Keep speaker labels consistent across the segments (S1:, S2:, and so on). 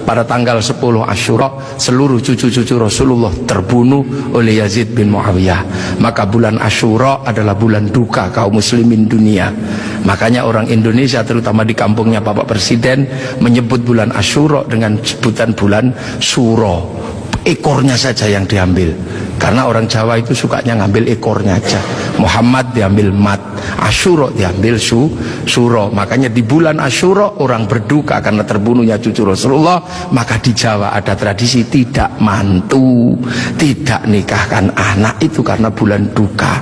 S1: Pada tanggal 10 Asyura seluruh cucu-cucu Rasulullah terbunuh oleh Yazid bin Muawiyah. Maka bulan Asyura adalah bulan duka kaum muslimin dunia. Makanya orang Indonesia terutama di kampungnya Bapak Presiden menyebut bulan Asyura dengan sebutan bulan Suro. Ekornya saja yang diambil, karena orang Jawa itu sukanya ngambil ekornya aja. Muhammad diambil mat, Asyura diambil suro. Makanya di bulan Asyura orang berduka karena terbunuhnya cucu Rasulullah. Maka di Jawa ada tradisi tidak mantu, tidak nikahkan anak, itu karena bulan duka.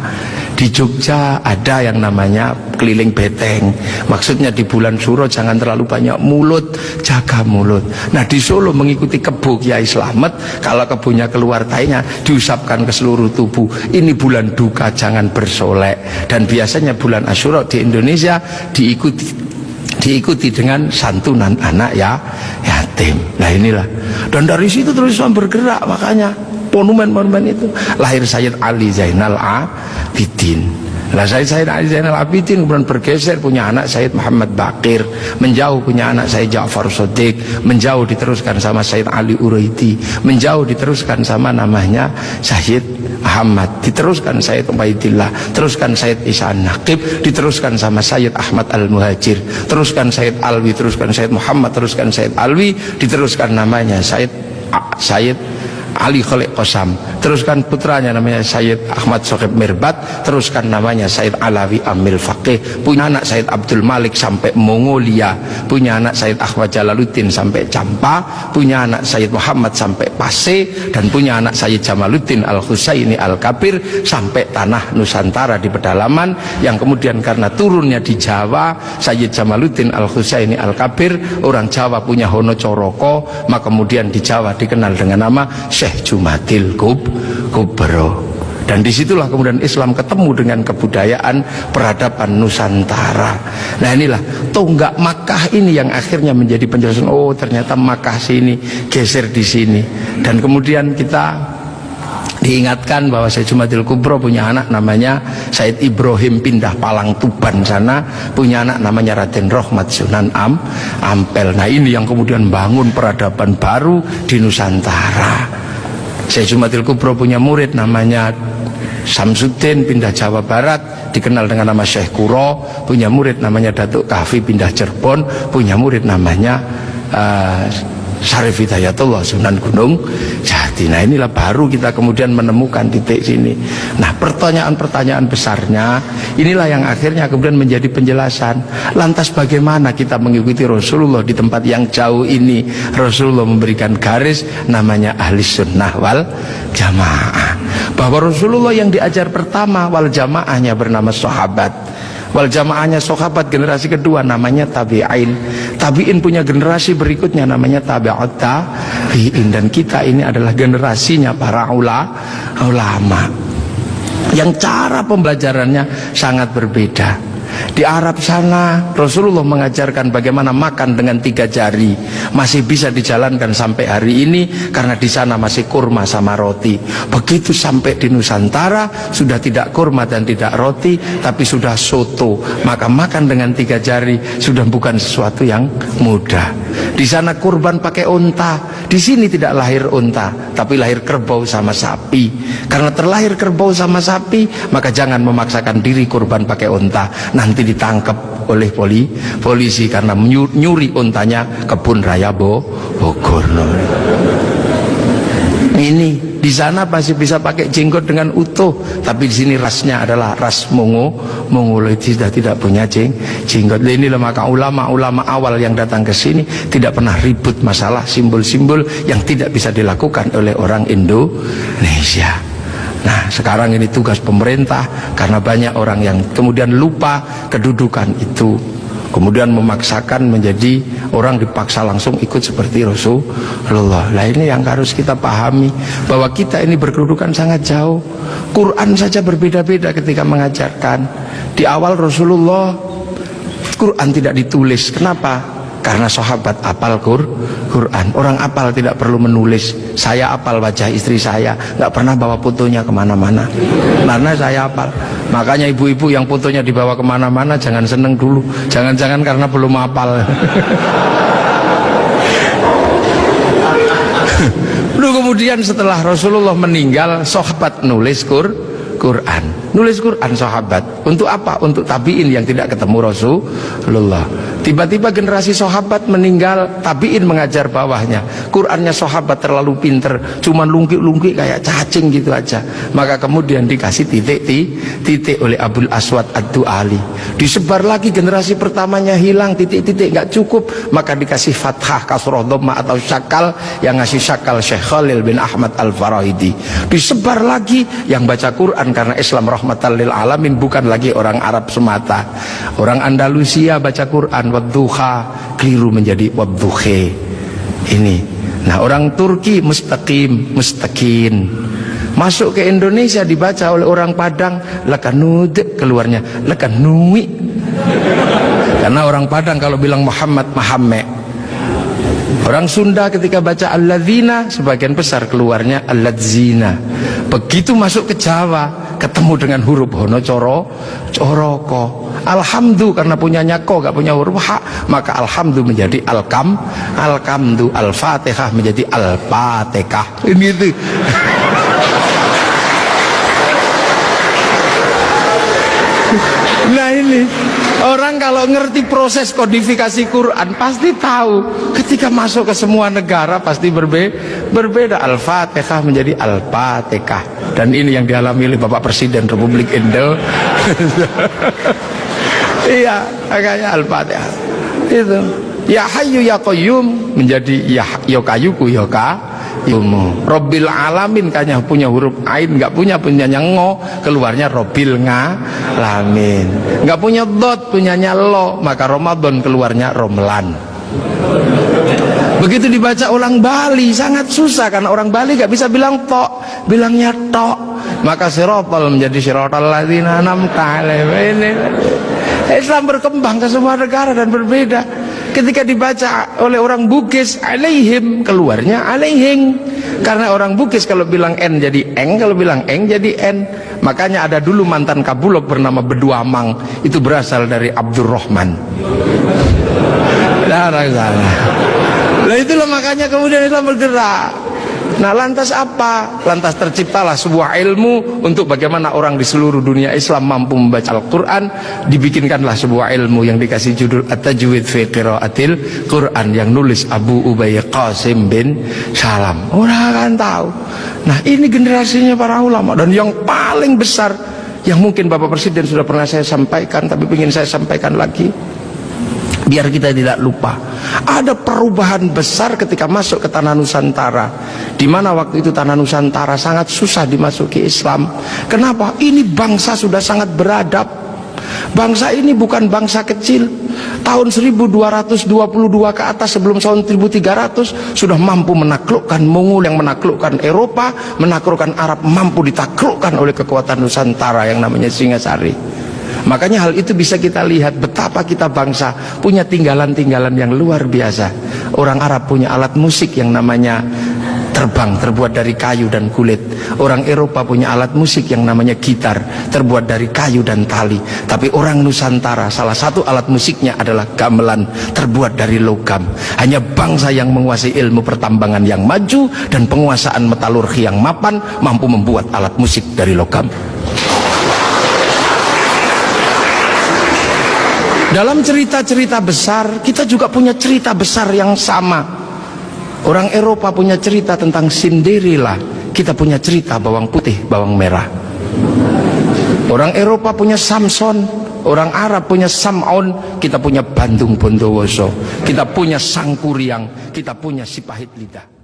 S1: Di Jogja ada yang namanya keliling beteng. Maksudnya di bulan Suro jangan terlalu banyak mulut, jaga mulut. Nah di Solo mengikuti kebo Kiai Slamet, kalau kebonya keluar tainya diusapkan ke seluruh tubuh. Ini bulan duka, jangan bersolek. Dan biasanya bulan Asyura di Indonesia diikuti dengan santunan anak yatim. Nah inilah. Dan dari situ terus bergerak, makanya monumen-monumen itu lahir Sayyid Ali Zainal Abidin. Nah Sayyid Ali Zainal Abidin kemudian bergeser, punya anak Sayyid Muhammad Baqir, menjauh punya anak Sayyid Ja'far Shadiq, menjauh diteruskan sama Sayyid Ali Uraidi, menjauh diteruskan sama namanya Sayyid Muhammad, diteruskan Sayyid Ubaidillah, teruskan Sayyid Isa Naqib, diteruskan sama Sayyid Ahmad Al-Muhajir, teruskan Sayyid Alwi, teruskan Sayyid Muhammad, teruskan Sayyid Alwi, diteruskan namanya Sayyid Ali Khalid Qasam, teruskan putranya namanya Sayyid Ahmad Sohib Mirbat, teruskan namanya Sayyid Alawi Amil Faqih, punya anak Sayyid Abdul Malik sampai Mongolia, punya anak Sayyid Ahmad Jalaluddin sampai Campa, punya anak Sayyid Muhammad sampai Pase, dan punya anak Sayyid Jamaluddin Al-Husaini Al-Kabir sampai tanah Nusantara di pedalaman, yang kemudian karena turunnya di Jawa, Sayyid Jamaluddin Al-Husaini Al-Kabir, orang Jawa punya Hono Coroko, maka kemudian di Jawa dikenal dengan nama Syekh Jumadil Kubro. Dan disitulah kemudian Islam ketemu dengan kebudayaan peradaban Nusantara. Nah inilah tonggak Makkah ini yang akhirnya menjadi penjelasan, oh ternyata Makkah sini geser di sini. Dan kemudian kita diingatkan bahwa Syekh Jumadil Kubro punya anak namanya Said Ibrahim pindah Palang Tuban sana, punya anak namanya Raden Rohmat Sunan Ampel. Nah ini yang kemudian bangun peradaban baru di Nusantara. Syekh Jumadil Kubro punya murid namanya Samsuddin pindah Jawa Barat, dikenal dengan nama Syekh Kuro, punya murid namanya Datuk Kahfi pindah Cirebon, punya murid namanya Syarif Hidayatullah Sunan Gunung Jati. Nah inilah baru kita kemudian menemukan titik sini. Nah pertanyaan-pertanyaan besarnya inilah yang akhirnya kemudian menjadi penjelasan. Lantas bagaimana kita mengikuti Rasulullah di tempat yang jauh ini? Rasulullah memberikan garis namanya ahli sunnah wal jamaah, bahwa Rasulullah yang diajar pertama wal jamaahnya bernama sahabat, wal jamaahnya sahabat generasi kedua namanya tabi'in, tabi'in punya generasi berikutnya namanya tabi'ut tabi'in, dan kita ini adalah generasinya para ulama yang cara pembelajarannya sangat berbeda. Di Arab sana Rasulullah mengajarkan bagaimana makan dengan 3 jari, masih bisa dijalankan sampai hari ini karena di sana masih kurma sama roti. Begitu sampai di Nusantara sudah tidak kurma dan tidak roti, tapi sudah soto. Maka makan dengan 3 jari sudah bukan sesuatu yang mudah. Di sana kurban pakai unta, di sini tidak lahir unta tapi lahir kerbau sama sapi. Karena terlahir kerbau sama sapi, maka jangan memaksakan diri kurban pakai unta, nanti ditangkap oleh polisi karena nyuri untanya kebun raya Bogor. Ini di sana masih bisa pakai jenggot dengan utuh, tapi di sini rasnya adalah ras Mongol sudah tidak punya jenggot. Inilah maka ulama-ulama awal yang datang ke sini tidak pernah ribut masalah simbol-simbol yang tidak bisa dilakukan oleh orang Indonesia. Nah sekarang ini tugas pemerintah, karena banyak orang yang kemudian lupa kedudukan itu, kemudian memaksakan menjadi orang dipaksa langsung ikut seperti Rasulullah. Nah ini yang harus kita pahami, bahwa kita ini berkedudukan sangat jauh. Quran saja berbeda-beda ketika mengajarkan. Di awal Rasulullah Quran tidak ditulis. Kenapa? Karena sahabat apal Quran. Orang apal tidak perlu menulis. Saya apal wajah istri saya, nggak pernah bawa fotonya kemana-mana, karena saya apal. Makanya ibu-ibu yang fotonya dibawa kemana-mana jangan seneng dulu. Jangan-jangan karena belum apal. kemudian setelah Rasulullah meninggal, sahabat nulis Quran. Nulis Quran sahabat. Untuk apa? Untuk tabiin yang tidak ketemu Rasulullah. Tiba-tiba generasi sahabat meninggal, tabiin mengajar bawahnya. Qurannya sahabat terlalu pinter, cuman lungkik-lungkik kayak cacing gitu aja. Maka kemudian dikasih titik oleh Abul Aswad Ad-Du'ali. Disebar lagi, generasi pertamanya hilang, titik-titik nggak cukup, maka dikasih fathah, kasroh, dhamma atau syakal. Yang ngasih syakal Syekh Khalil bin Ahmad Al-Farahidi. Disebar lagi, yang baca Quran karena Islam rahmatan lil alamin, bukan lagi orang Arab semata. Orang Andalusia baca Quran wadduha, keliru menjadi wadduhe. Ini. Nah, orang Turki mustaqim, mustaqin. Masuk ke Indonesia dibaca oleh orang Padang lakanud, keluarnya lakanui. Karena orang Padang kalau bilang Muhammad, Mahamme. Orang Sunda ketika baca alladzina, sebagian besar keluarnya alladzina. Begitu masuk ke Jawa, ketemu dengan huruf hono coroko. Alhamdu karena punyanya ko, gak punya huruf ha, maka alhamdu menjadi alkamdu, al-fatihah menjadi al-fatihah. Ini gitu. Nah ini orang kalau ngerti proses kodifikasi Quran pasti tahu. Ketika masuk ke semua negara pasti berbeda. Al-Fatihah menjadi Al-Fatihah. Dan ini yang dialami oleh Bapak Presiden Republik Indonesia. Iya, makanya Al-Fatihah. Itu. Ya Hayyu Ya Qayyum menjadi Ya Kayuku Ya Qayyumu. Robbil Alamin kayaknya punya huruf ain, nggak punyanya ngo, keluarnya Robbil Ngalamin. Nggak punya dot, punyanya lo, maka Ramadan keluarnya Romlan. Begitu dibaca orang Bali sangat susah karena orang Bali nggak bisa bilang tok, bilangnya tok. Maka sirotol menjadi sirotol ladzina an'amta alaihim. Islam berkembang ke semua negara dan berbeda. Ketika dibaca oleh orang Bugis alaihim, keluarnya alaihing. Karena orang Bugis kalau bilang N jadi eng, kalau bilang eng jadi N. Makanya ada dulu mantan Kabulok bernama Beduamang, itu berasal dari Abdurrahman. Nah itulah makanya kemudian Islam bergerak. Nah lantas apa? Lantas terciptalah sebuah ilmu untuk bagaimana orang di seluruh dunia Islam mampu membaca Al-Quran. Dibikinkanlah sebuah ilmu yang dikasih judul At-Tajwid fi Qiraatil Quran, yang nulis Abu Ubay Qasim bin Salam. Orang akan tahu. Nah ini generasinya para ulama. Dan yang paling besar, yang mungkin Bapak Presiden sudah pernah saya sampaikan, tapi ingin saya sampaikan lagi biar kita tidak lupa. Ada perubahan besar ketika masuk ke tanah Nusantara, di mana waktu itu tanah Nusantara sangat susah dimasuki Islam. Kenapa? Ini bangsa sudah sangat beradab. Bangsa ini bukan bangsa kecil. Tahun 1222 ke atas, sebelum tahun 1300 sudah mampu menaklukkan Mongol, yang menaklukkan Eropa, menaklukkan Arab, mampu ditaklukkan oleh kekuatan Nusantara yang namanya Singasari. Makanya hal itu bisa kita lihat betapa kita bangsa punya tinggalan-tinggalan yang luar biasa. Orang Arab punya alat musik yang namanya terbang, terbuat dari kayu dan kulit. Orang Eropa punya alat musik yang namanya gitar, terbuat dari kayu dan tali. Tapi orang Nusantara, salah satu alat musiknya adalah gamelan, terbuat dari logam. Hanya bangsa yang menguasai ilmu pertambangan yang maju dan penguasaan metalurgi yang mapan mampu membuat alat musik dari logam. Dalam cerita-cerita besar, kita juga punya cerita besar yang sama. Orang Eropa punya cerita tentang Cinderella, kita punya cerita bawang putih, bawang merah. Orang Eropa punya Samson, orang Arab punya Sam'on, kita punya Bandung Bondowoso, kita punya Sangkuriang, kita punya Sipahit Lidah.